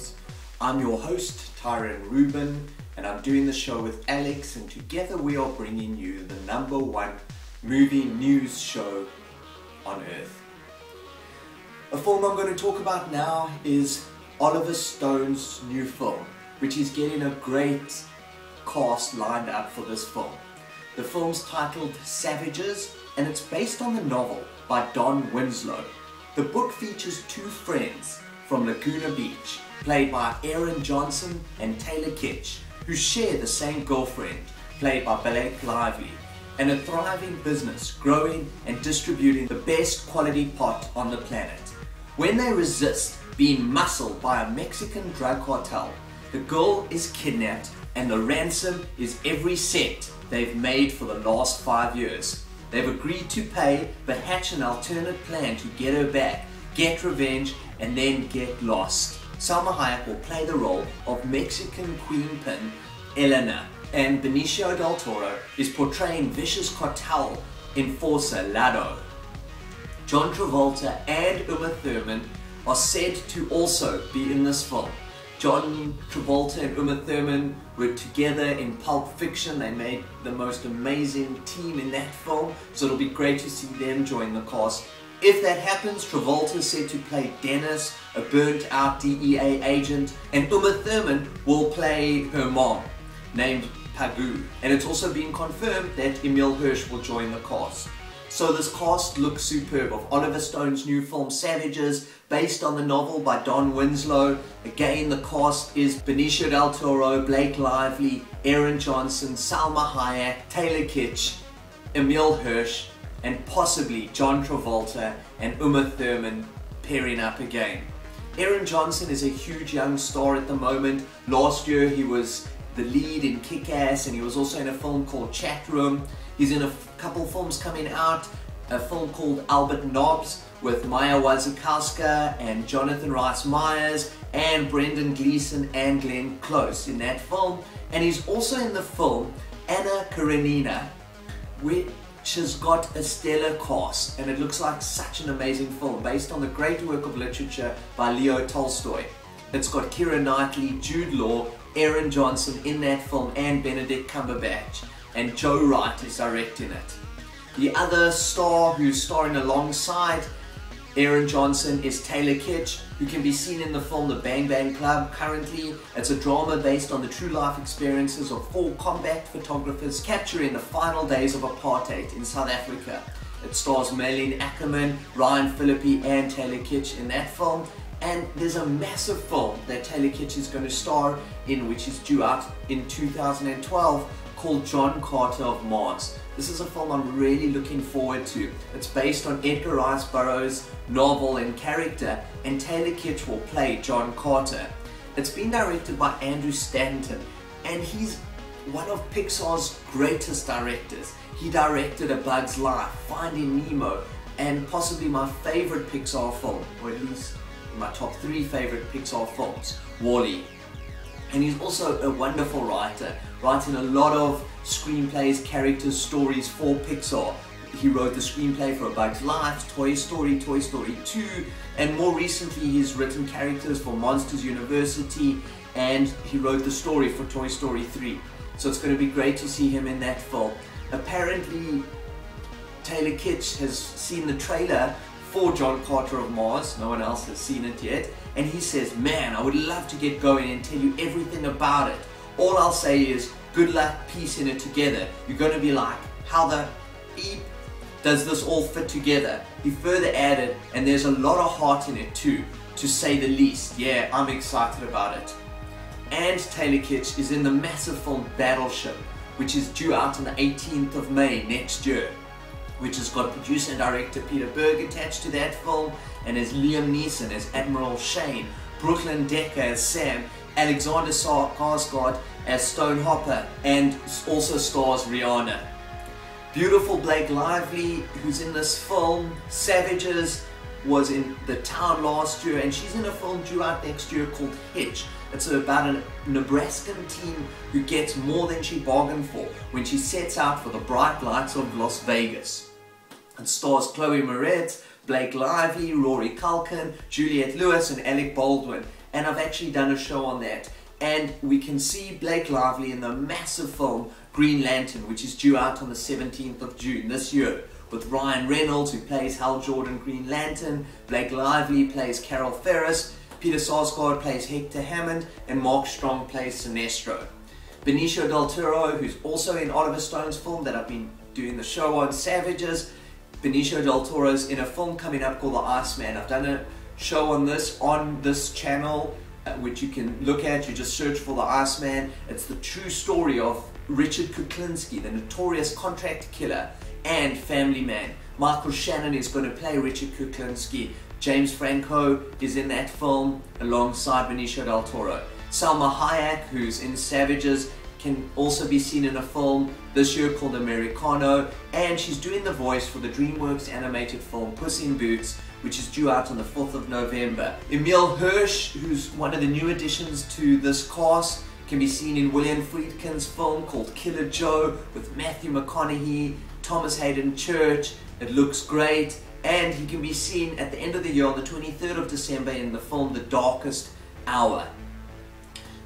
films. I'm your host, Tyron Rubin, and I'm doing the show with Alex, and together we are bringing you the #1 movie news show on Earth. A film I'm going to talk about now is Oliver Stone's new film, which is getting a great cast lined up for this film. The film's titled Savages, and it's based on the novel by Don Winslow. The book features two friends from Laguna Beach, played by Aaron Johnson and Taylor Kitsch, who share the same girlfriend, played by Blake Lively, and a thriving business growing and distributing the best quality pot on the planet. When they resist being muscled by a Mexican drug cartel, the girl is kidnapped and the ransom is every cent they've made for the last 5 years. They've agreed to pay, but hatch an alternate plan to get her back, get revenge, and then get lost. Salma Hayek will play the role of Mexican queenpin Elena, and Benicio Del Toro is portraying vicious cartel enforcer Lara. John Travolta and Umma Thurman are said to also be in this film. John Travolta and Umma Thurman were together in Pulp Fiction. They made the most amazing team in that film, so it'll be great to see them join the cast. If that happens, Travolta is said to play Dennis, a burnt out DEA agent, and Umma Thurman will play her mom, named Pagu. And it's also been confirmed that Emile Hirsch will join the cast. So this cast looks superb of Oliver Stone's new film Savages, based on the novel by Don Winslow. Again, the cast is Benicio Del Toro, Blake Lively, Aaron Johnson, Salma Hayek, Taylor Kitsch, Emile Hirsch, and possibly John Travolta and Umma Thurman pairing up again. Aaron Johnson is a huge young star at the moment. Last year he was the lead in Kick-Ass, and he was also in a film called Chat Room. He's in a couple films coming out, a film called Albert Nobbs with Wasikowska and Jonathan Rhys Meyers and Brendan Gleeson and Glenn Close in that film. And he's also in the film Anna Karenina, which has got a stellar cast, and it looks like such an amazing film based on the great work of literature by Leo Tolstoy. It's got Keira Knightley, Jude Law, Aaron Johnson in that film, and Benedict Cumberbatch, and Joe Wright is directing it. The other star who's starring alongside Aaron Johnson is Taylor Kitsch, who can be seen in the film The Bang Bang Club currently. It's a drama based on the true life experiences of 4 combat photographers capturing the final days of apartheid in South Africa. It stars Malin, Ryan Phillippe and Taylor Kitsch in that film. And there's a massive film that Taylor Kitsch is going to star in, which is due out in 2012, called John Carter of Mars. This is a film I'm really looking forward to. It's based on Edgar Rice Burroughs' novel and character, and Taylor Kitsch will play John Carter. It's been directed by Andrew Stanton, and he's one of Pixar's greatest directors. He directed A Bug's Life, Finding Nemo, and possibly my favorite Pixar film, or at least my top 3 favorite Pixar films, WALL-E. And he's also a wonderful writer, writing a lot of screenplays, characters, stories for Pixar. He wrote the screenplay for A Bug's Life, Toy Story, Toy Story 2, and more recently he's written characters for Monsters University, and he wrote the story for Toy Story 3. So it's going to be great to see him in that film. Apparently Taylor Kitsch has seen the trailer for John Carter of Mars. No one else has seen it yet, and he says, man, I would love to get going and tell you everything about it. All I'll say is good luck piecing it together. You're going to be like, how the beep does this all fit together? He further added, and there's a lot of heart in it too, to say the least. Yeah, I'm excited about it. And Taylor Kitsch is in the massive film Battleship, which is due out on the 18th of May next year, which has got producer and director Peter Berg attached to that film, and as Liam Neeson as Admiral Shane, Brooklyn Decker as Sam, Alexander Skarsgård as Stone Hopper, and also stars Rihanna. Beautiful Blake Lively, who's in this film. Savages was in The Town last year, and she's in a film due out next year called Hitch. It's about a Nebraskan teen who gets more than she bargained for when she sets out for the bright lights of Las Vegas. It stars Chloe Moretz, Blake Lively, Rory Culkin, Juliette Lewis and Alec Baldwin. and I've actually done a show on that. And we can see Blake Lively in the massive film Green Lantern, which is due out on the 17th of June this year, with Ryan Reynolds, who plays Hal Jordan Green Lantern, Blake Lively plays Carol Ferris, Peter Sarsgaard plays Hector Hammond, and Mark Strong plays Sinestro. Benicio Del Toro, who's also in Oliver Stone's film that I've been doing the show on, Savages. Benicio Del Toro's in a film coming up called The Iceman. I've done a show on this channel, which you can look at. You just search for The Iceman. It's the true story of Richard Kuklinski, the notorious contract killer and family man. Michael Shannon is going to play Richard Kuklinski. James Franco is in that film alongside Benicio Del Toro. Salma Hayek, who's in Savages, can also be seen in a film this year called Americano, and she's doing the voice for the DreamWorks animated film Puss in Boots, which is due out on the 4th of November. Emile Hirsch, who's one of the new additions to this cast, can be seen in William Friedkin's film called Killer Joe with Matthew McConaughey, Thomas Hayden Church. It looks great, and he can be seen at the end of the year on the 23rd of December in the film The Darkest Hour.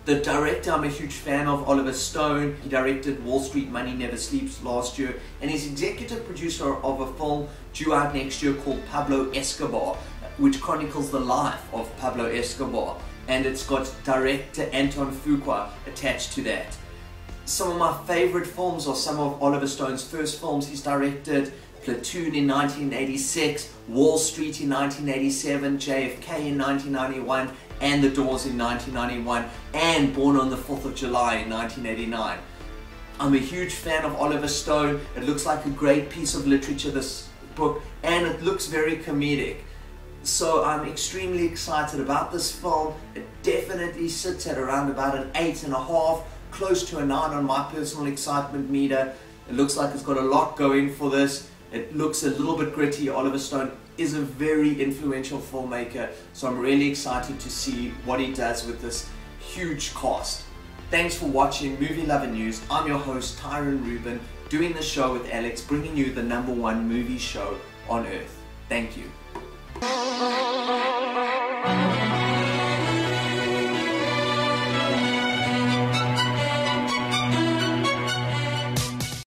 The director, I'm a huge fan of, Oliver Stone. He directed Wall Street Money Never Sleeps last year, and he's executive producer of a film due out next year called Pablo Escobar, which chronicles the life of Pablo Escobar, and it's got director Anton Fuqua attached to that. Some of my favorite films are some of Oliver Stone's first films he's directed: Platoon in 1986, Wall Street in 1987, JFK in 1991, and The Doors in 1991, and Born on the 4th of July in 1989. I'm a huge fan of Oliver Stone. It looks like a great piece of literature, this book, and it looks very comedic. So I'm extremely excited about this film. It definitely sits at around about an 8.5, close to a 9 on my personal excitement meter. It looks like it's got a lot going for this. It looks a little bit gritty. Oliver Stone is a very influential filmmaker, so I'm really excited to see what he does with this huge cast. Thanks for watching Movie Lover News. I'm your host, Tyron Rubin, doing the show with Alex, bringing you the #1 movie show on earth. Thank you.